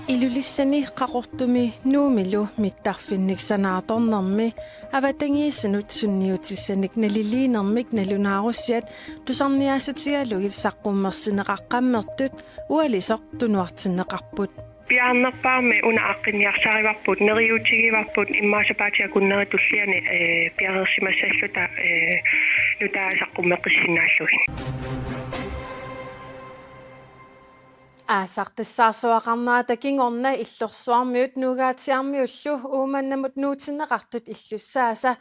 Ilulissani qaqortumi nuumilu mittarfinniksanaartornermi avatangiissanut sunniutissanik naliliinermik nalunaarussiat tusarniaasutigalugit saqqummersineqaqqammertut ualisoq tunuartinneqarput piaannerpaarmi una aqqinniarsarivarput neriutigivarput immaasapaatia kunneri tulliani piareersimassalluta nutaa saqqummeqissinnaallugin Aasartissaarsuaqarnaata kingorna illorsuarmiut nuugaatiarmiullu uumannamut nuutinneqartut illussaasa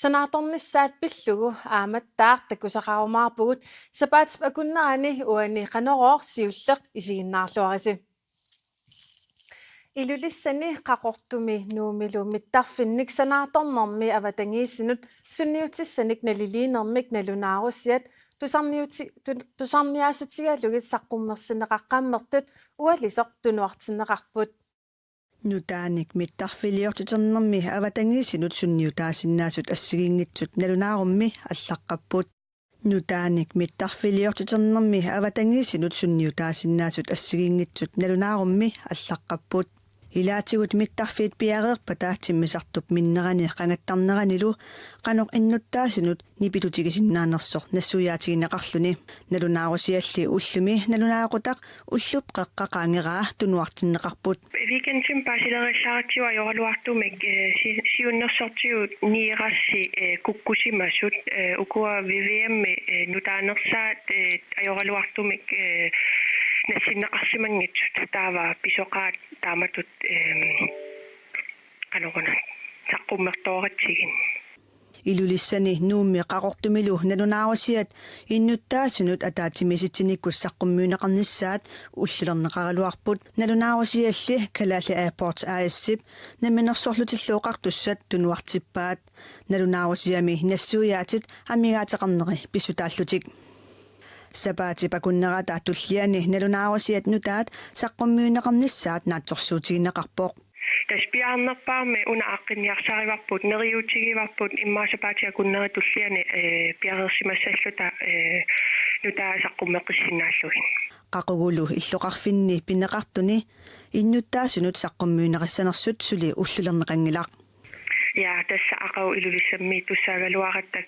sanaatornissaat pillugu aamattaartakusaqarumaarpugut sapaatip akunnerani uani qanororsiulleq isiginnaarluarisi Ilulissani qaqortumi nuumilu mittarfinnik sanaatornermi avatangiissinut sunniutissanik naliliinermik nalunaarussiat tusarniaasutigalugit saqqummersineqaqqammertut ualisoq tunuartinneqarput nutaanik mittarfiliortiternermi avatangiissinut sunniutaasinnaasut assigiinngitsut nalunaarummi allaqqapput nutaanik mittarfiliortiternermi avatangiissinut sunniutaasinnaasut assigiinngitsut nalunaarummi allaqqapput ilaatigut mittarfiit piareerpa taatsimmisartup minnerani qanattarneranilu qanoq innuttaasinut nipitutigisinnaanерсор нассуяатигинеқарлүни налунааруsialli уллуми налунаақутақ уллуп қеққақаангераа тунуартиннеқарпут weekendin paasilerillaarattiwa jorluartumik siunnersortiut niirassi kukkusimassut ukua vvm nutaanersaat ajorluartumik nassinneqarsimangitsut taava pisoqaat taamatut qanoquna saqqummertooratsigin ilulissani nuummi qaqortumilu nalunaarusiat innuttaasunut ataatimisitsinikkus saqqummiuneqarnissaat ullulerneqaraluarput nalunaarusialli kalaalli airports aassip naminersorlutilluoqartussat tunuartippaat nalunaarusiami nassuuyaatit amigaateqarneri pissutaallutik sapaati pakunnerata tulliani nalunaarusiat nutaat saqqummiuneqarnissaat naatsorsuutigineqarpoq taspiaarnerpaarmi una aqqinniarsarivarput neriutigivarput immaasapaatia kunneri tulliani piareersimassalluta nutaa saqqummeqissinnaallugin qaqugulu illoqarfinni pineqartuni innuttaasunut saqqummiuneqassanersut suli ullulerneqangilaq ja tässä aqau ilulissammi tussaagaluarattak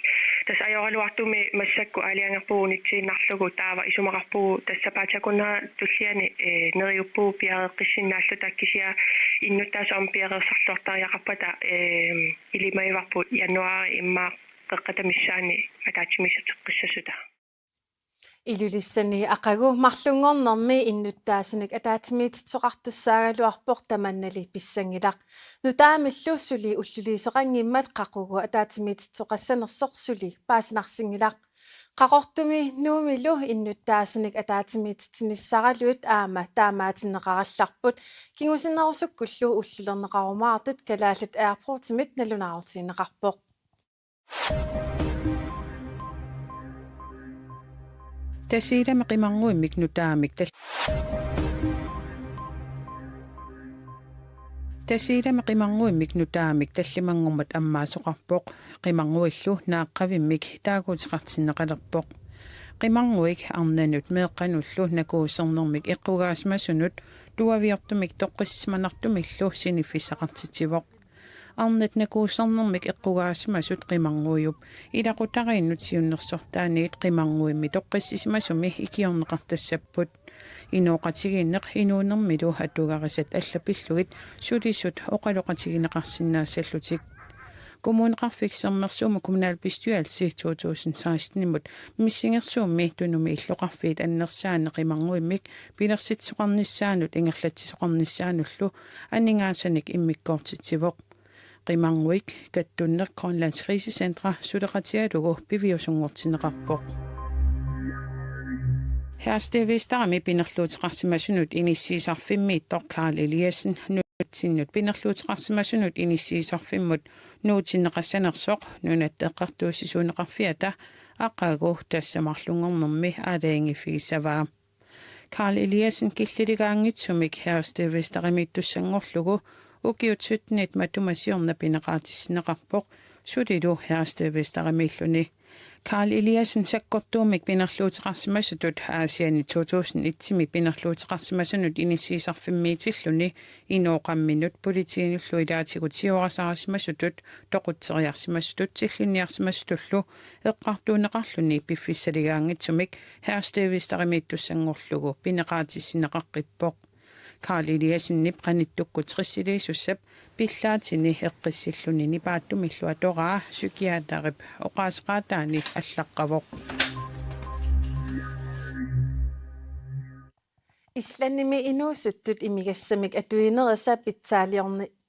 tässä ajorluartumi massakku aliangerpuunitsiinarlugu taava isumaqarpuu tässä paatsakunna tulliani neriuppuu piareeqissinnaallutakkisia innuttaasoorm piareersarluartariaqarpata ilimaivarput januari imma qeqqatamissaani ataatimisateqqissasuta Ilulissani aqagu marlungornermi innuttaasunik ataatimiititsoqartussaagaluarpoq tamannali pissangilaq nutaamillu suli ulluliisoqangimmat qaqugu ataatimiititsoqassanersoq suli paasinarsingilaq qaqortumi nuumilu innuttaasunik ataatimiititsinissaraluut aama taamaatinneqarallarput kingusinnerusukkullu ullulerneqarumaartut kalaallut airportimit nalunaarutinneqarpoq Tasiidami qimanguimmik nutaamik Tasiidami qimanguimmik nutaamik tallimangummat ammaasoqarpoq qimanguillu naaqqavimmik taaguutiqartinneqalerpoq qimanguik arnanut meeqqanullu nakuusernermik iqqugaasmasunut tuaviortumik toqqissmanartumillu sinifissaqartitivoq arnat nakuusernermik iqqugaasimasut qimanguiup ilaqutariinnut siunnersortaaniit qimanguimmi toqqissisimasumi ikiorneqartassapput inooqatiginneq inuunermilu atugarisat allapillugit sulisut oqaloqatigineqarsinnaasallutik kommuneqarfiksermersuumu kommunalbestyrelse 2016-imut missingersuummi tunumi illoqarfiit annersaane qimanguimmik pilersitsoqarnissaanut ingerlatsisoqarnissaanullu aningaasanik immikkoortitsivoq qimanguik kattunneq Grønlands krisecentre suleqatialugu piviusungortineqarpoq Herstevistami pinerluutiqarsimasunut inissiisarfimmiittor Carl Eliassen nutsinnut pinerluutiqarsimasunut inissiisarfimmut nuutinneqassanersoq nunattaeqqartuussisuuneqarfiata aqagu tassamarlungornermi aalaingiffigisavaa Carl Eliassen killiligaangitsumik Herstevistarimiittussangorlugu ukiutsutnit matumasiorna pineqaatissineqarpoq sulilu Herstevistarimiilluni Carl Eliasen sakkortuumik pinerluutiqarsimassutut Aasiani 2001 pinerluutiqarsimassunut inissiisarfimmiitilluni inooqamminut politiinullu ilaatigut toqutteriarsimassutut silluniarsimassutullu eqqartuuneqarluni piffissaligaangitsumik hersteevistaqimiittussangorlugu pineqaatissineqaqqippoq Carl Eliasen nipqanittukkut trissilisussap pillaatini eqqissilluni nipaattumillu atoraa psykiatarip oqaasqaataani allaqqavoq Islannimi inuusuttut imigassamik atuinerisa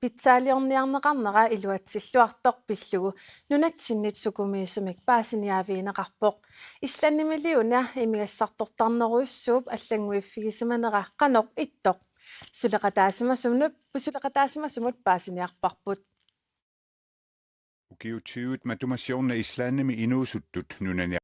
pitsaaliorniarneqarnera iluatsilluartoq pillugu nunatsinnit sukumiisumik paasiniaaviineqarpoq Islanimiliuna imigassartortarneruissuup аллангуиффигисуманера qanoq ittoq suleqataasimasumut paasiniarparput Ukiutyut matumasioonna Islannimi inuusuttut nunani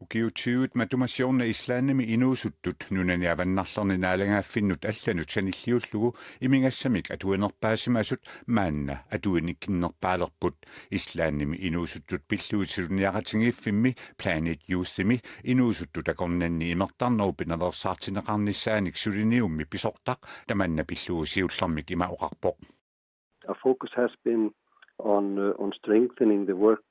Ukiutyut matumasioonna Islannimi inuusuttut nunani avannarlerni naalangaafinnut allanut sanilliullugu imingassamik atuinerpaasimasut maanna atuinikkinnerpaalerput Islannimi inuusuttut pilluutiluniaqatingiiffimmi Planet Youthimi inuusuttut akornanni imertarneru pinalersaartineqarnissaanik suliniummi pisortaq tamanna pilluusiullermik imauqarpoq Our focus has been on strengthening the work.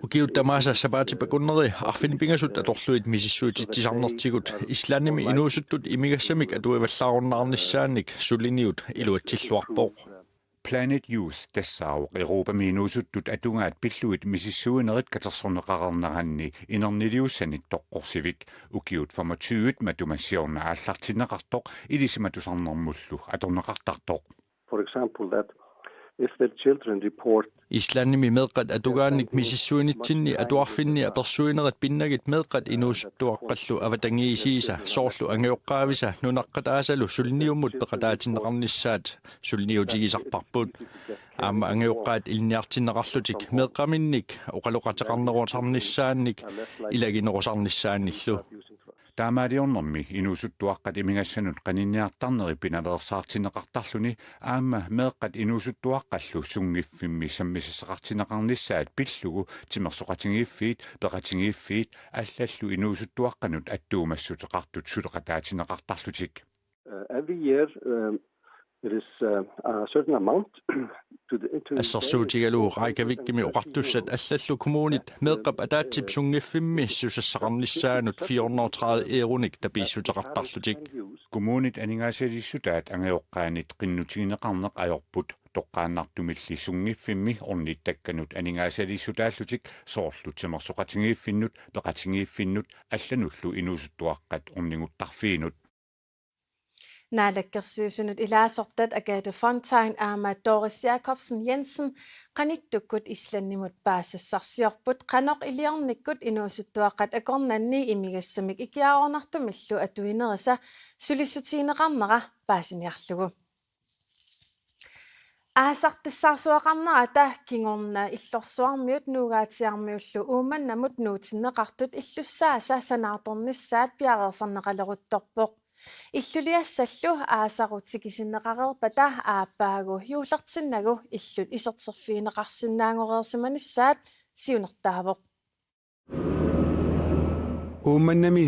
Ukiuttamaasa sapaatipakunneri arfinipingasut atorluit misissuutitsisarnertigut Islannimi inuusuttut imigassamik atuivallaarunnarnissaannik suliniut iluatsilluarpoq Planet Youth tassaaruq Europa minuusuttut atungaat pilluit misissuunerit katersorneqarerneranni inernidiussanik toqqorsivik ukiut 25 matumassiorna aallartineqartoq ilisimatusarnermullu atorneqartartoq For example, that if the children report Islannimi meeqqat atugaannik misissuunitsinni atuarfinni apersuinerat pinnagit meeqqat inuusuttuaqqallu avatangiisiisa soorlu angeoqqaavisa nunaqqataasalu sulniummut peqataatineqarnissaat sulniutigisarparput aama angeoqqaat ilniartineqarlutik meeqqaminnik oqaloqateqarneruarnissaannik ilaginerusarnissaannillu Taamaaliornermi inuusuttuaqqat imingassanut qaninniartarneri pinaleersaartineqartarluni aama meeqqat inuusuttuaqqallu sungiffimmi sammisisaqartineqarnissaat pillugu timersoqatingiiffiit peqatingiiffiit allallu inuusuttuaqqanut attuumassuteqartut suleqataatineqartarlutik every year there is a certain amount Assarsuutigaluu Reykjavikkimi oqartussat allallu kommunit meeqqap ataatip sungiffimmi susassaqarnissaanut 430 euronik tapiissuteqartarlutik Kommunit aningaasalissutat angeoqqaanit qinnutigineqarneq ajorput toqqaannartumilli sungiffimmi ornittakkanut aningaasalisutaallutik soorlu timersoqatingiiffinnut peqatingiiffinnut allanullu inuusuttuaqqat orninguttarfiinut Naalakkersuusunut ilaasortat Agathe Fontaine aama Doris Jacobsen Jensen qanittukkut Islannimut paasassarsiorput qanoq iliornikkut inuusuttuaqqat akornanni imigassamik ikiaornartumillu atuinerisa sulisutiineqarnera paasiniarlugu Aasartissarsuaqarnerata kingorna illorsuarmiut nuugaatiarmiullu uumannamut nuutinneqartut illussaasa sanaartornissaat piareersarneqaleruttorpoq Illuliassallu aasarutigisinneqarerpata aappaagu juulertinnagu illut iserterfiineqarsinnaangoreersimanissaat siunertaavoq Uumannami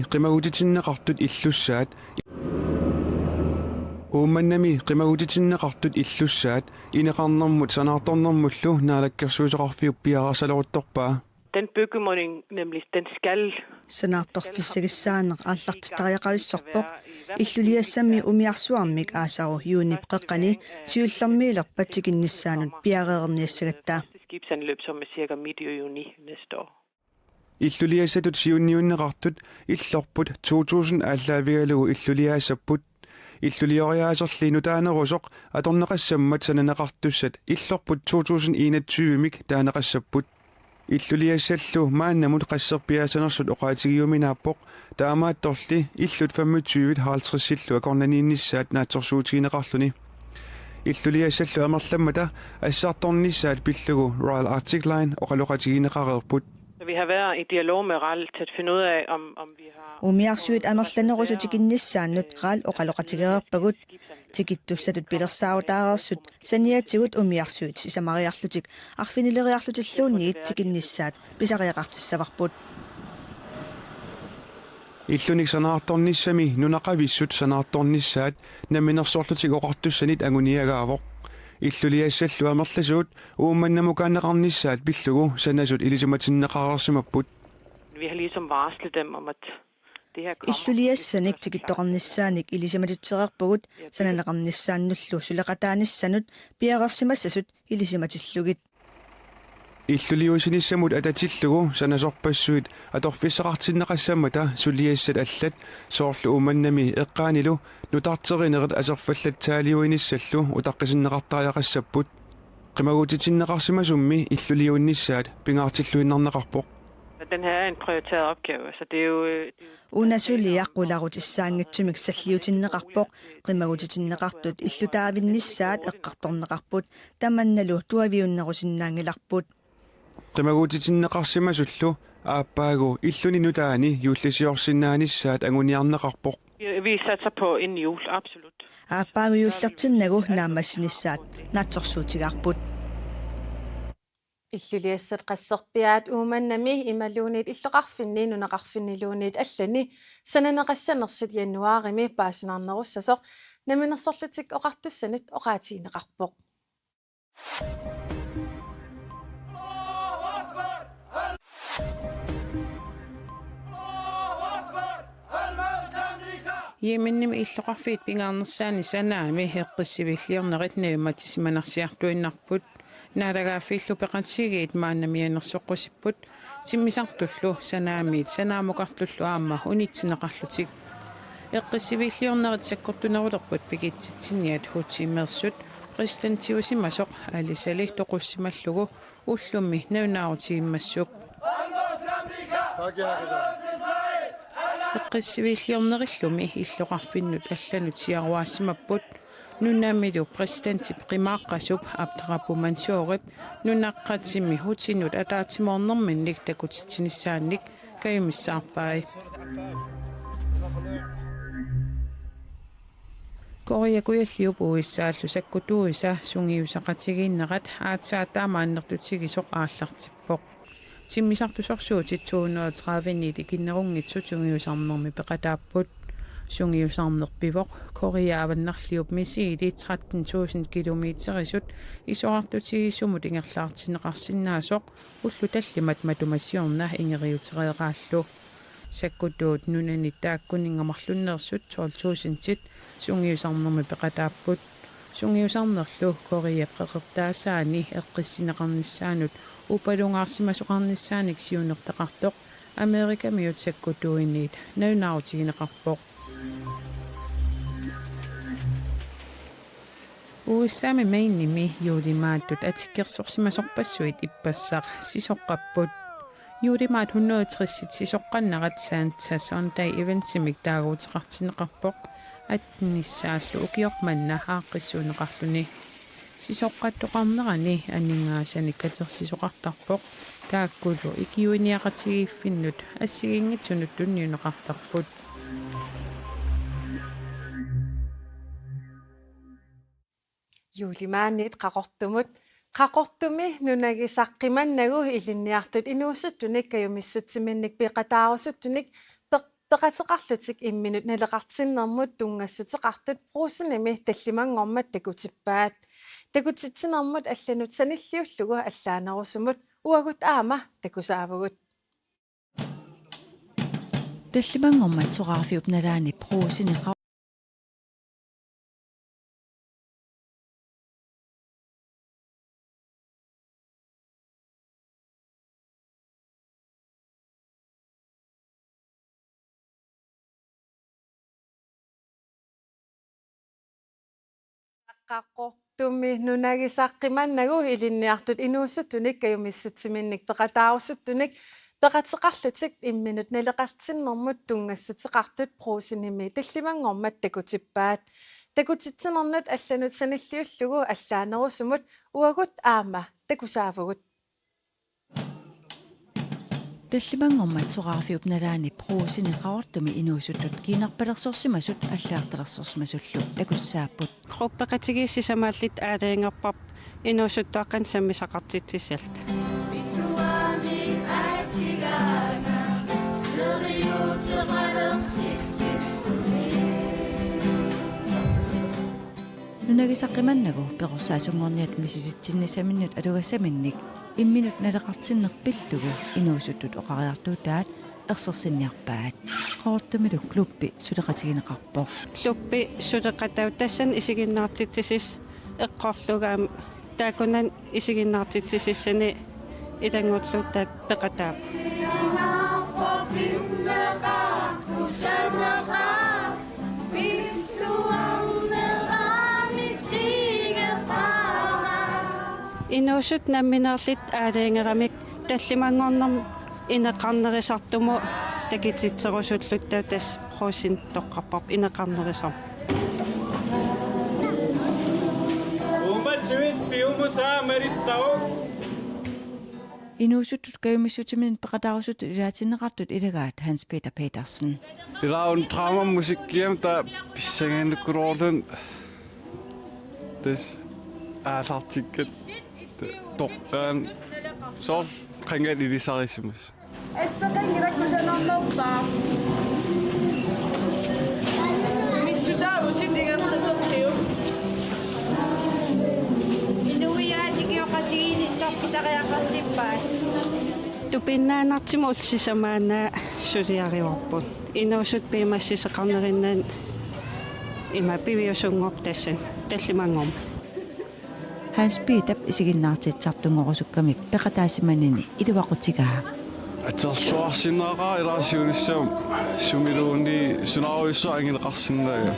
qimagutitinneqartut illussaat ineqarnermut sanaartornermullu naalakkersuusoqarfiup piarasaloruttorpaa Den bekymring, nemlig den skal Sanaartorfissagissaaneq aallartitariaqavissorpoq illuliassammi umiarsuarmik aasaru juunip qeqqani siullermiilerpat tiginnissaanut piareerniassagatta skibsanløb, som er cirka midt i juni næste år. Illuliassatut siunniunneqartut illorput 2000 aalлaavigalugu illuliaasapput illulioriaaserli nutaanerusoq atorneqassammat sananeqartussat illorput 2021mik taaneqassapput Illuliassallu maannamut qasserpiaasanersut oqaatigiuminaappoq taamaattorli illut 25-50 akornaniinnissaat naatsorsuutigineqarluni Illuliassallu amerlammata assartornissaat pillugu Royal Arctic Line oqaloqatigineqareerput Vi har været i dialog med RAL til at finde ud af, om vi har... Umiarsuit амерланерусутикиннissaannut raal oqaloqatigeerpagut tikittussatut pilersaavutaarersut saniatigut umiarsuit isamariarlutik arfinileriarlutilluunniit tikinnissaat pisariaqartissavarput Illunik sanaartornissami nunaqavissut sanaartornissaat naminersorlutik oqartussanit anguniagaavoq illuliassallu amerlasuut uummannamukaanneqarnissaat pillugu sanasut ilisumatinnaqarersimapput Vi har ligesom varslet dem om, at det her kommer. illuliassanik tikittoqarnissaanik ilisimatitsererpugut sananeqarnissaannullu suleqataanissanut piaqersimassasut ilisimatillugit Illuliusinissamut atatillugu sanasorpassuit atorfissaqartinneqassammata suliassat allat soorlu uumannami eqqaanilu nutarterinerit aserfallattaaliuinissallu utaqqisinnaqartariaqassapput qimagutitinneqarsimasummi illuliuinnissaat pingaartilluinnarneqarpoq Den her er en prioriteret opgave. Altså, det er jo... unasuliaqqularutissaangitsumik salliutinneqarpoq qimagutitinneqartut illutaavinnissaat eqqartorneqarput tamannalu tuaviunnerusinnaangilarput qimagutitinneqarsimasullu aappaagu illuni nutaani yuullisiorsinnaanissaat anguniarneqarpoq Vi satser på en jul, absolut. aappaaguйуллертиннагу наамассинissaat naatsorsuutigaarput иллулиассат qassерпиаат ууманнами ималуунит иллоqarfinni нунеqarfinniluunit аллани сананеqaссанерсут януарими паасинарнеруссасоq наминерсорлутик оқартуссанит оқаатиинеқарпоq Yemennim illoqarfiit pingaarnersaani sanaami heqqissivilliernerit neumatissimanarsиартуиннарпут наалагаaffiillu peqatigiit maannamianersoqqusipput timmisartullu sanaamiit sanaamuqartullu aamma unitsinneqarlutik eqqissivilliernerit sakkortunerulerput pikitsitsiniat hutsiimmersut presidentiusimasoq alisali toqussimаллугу уллумми наунаарутигиммассук eqqissivilliernerillumi illoqarfinnut allanut siaruaasimapпут nunnaamidu presidentip qimaaqasup aptarapumansuorip nunaqqatsimmi hutinut ataatimornerminnik takutitsinnissaannik kayumissaarpai Korea kuyalliup uissaallu sakkutuisa sungiusaqatigiinneqat aatsaataamaannertutigisoq aallartippoq timmisartusorsuutit 230 ikinnerungitsut sungiusarnermi peqataapput sungiusarnerpivoq Koreaavannarliup misiili 13,000 kilometerisut isoartutigissumut ingerlaartineqarsinnaasoq ullu tallimat matumassiorna ingeriutereeqaallu sakkutuut nunani taakkuningamarlunnersut 12,000 sungiusarnermi peqataapput sungiusarnerlu Korea qeqertaasaani eqqissineqarnissaanut upalungaarsimasoqarnissaanik siunertaqartoq Amerika miut sakkutuinniit naunaautigineqarpoq Uussaami mainnimi juulimaattut atikkersorsimasorpassuit ippassaq sisoqqapput juulimaat 160 sisoqqannerat Santa Sunday eventsimik taaguuteqartineqarpoq atnissaallu ukiormanna aaqqissuuneqarluni sisoqqattoqarnerani aningaasani katersisoqartarpoq taakkullu ikiuiniaqatigiiffinnut assigiingitsunut tunniuneqartarput юлимаанит qaqortumi nunagisaqqimannagu ilinniartut inuussuttunik kayumissutsimинник piqataarussuttunik peqateqarlutik imminut naleqartinnermut tungassutiqartut pruusinimi tallimangormat takutippaat takutittinermut allanut sanilliullugu allaanerusumut uagut aama takusaavugut tallimangormat soqarfiup nalaani pruusini qaqqortumi nunagisaqqimannagu ilinniartut inuussuttunik kayumissutsimинник peqataarussuttunik peqateqarlutik imminut naleqartinnermut tungassutiqartut pruusinimi tallimangormat takutippaat takutittinernet allanut sanilliullugu allaanerusumut uagut aama takusaavugut таллимангормат соqarfiup nalaani pruusiniqaortumi inuusuttut kiinarpalersorsimasut аллаарталерсорсимасуллу такуссааппут qruppaqatigiissisamaалlit аалаингерпарп инуусуттуаққан саммисақартитсисалта нунагисаққиманнагу пеқорсаасунгорниат мисиситсиннисаминнут алугассаминник имминут налеқартиннерпиллугу инуусуттут оқариартуутаат ерсерсинниарпаат қаортумилу клуппи сулеқатигинеқарпоқ клуппи сулеқатау тассан исигиннаартитсисис эққорлугаам таакунан исигиннаартитсисиссани илангуллуутаат пеқатаа инуусут намминерлит аалаингерамик таллимангорнерм инеқарнерисартуму такитситсерусуллуттаа тас проосин тоққарпарп инеқарнерисар инуусуттут каюмиссутимин пеқатаарусут илаатиннеқартут илагаат Hans Peter Petersen Ilaun drama musikkiam ta pissanganukkuroorlun des aalartikkat toqqaan soor qangat ilisarisimus Assaqangirakkusanerlortaa nissutaavutinnigertatorqiu inuiaatigiоqatigiinittorpitariaqartippaat тупиннаанартиму улсисамаанаа сулиариварпут инуусут пимассисеқарнериннаан има пивиусунгоп тассан таллимангорм Hans Peter исигиннаартитсартунгорусукками пеқатаасиманини илуақутигаа атерлуарсинаагаа илаасиунissam сумилуунни сунаруйуссо ангинеқарсиннаага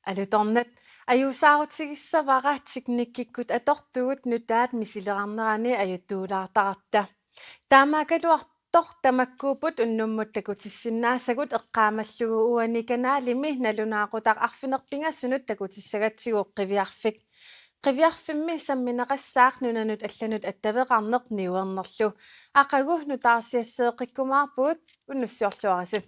алуторнат аюусаарутигиссавараатсигниккиккут аторtugut нутаат мисилеқарнерани аюттуулаартарта таамаакалуартор тамаккуупут уннуммут такутиссиннаасагут эққаамаллугу уаниканаалими налунаақутар арфинерпингассунут такутиссагатсигу қивиарфик қивиарфимми самминеқассаақ нунанут алланут аттавеқарнеқ ниуернерлу ақагу нутаарсиассеэқиккумаарпугут уннуссиорлуарасут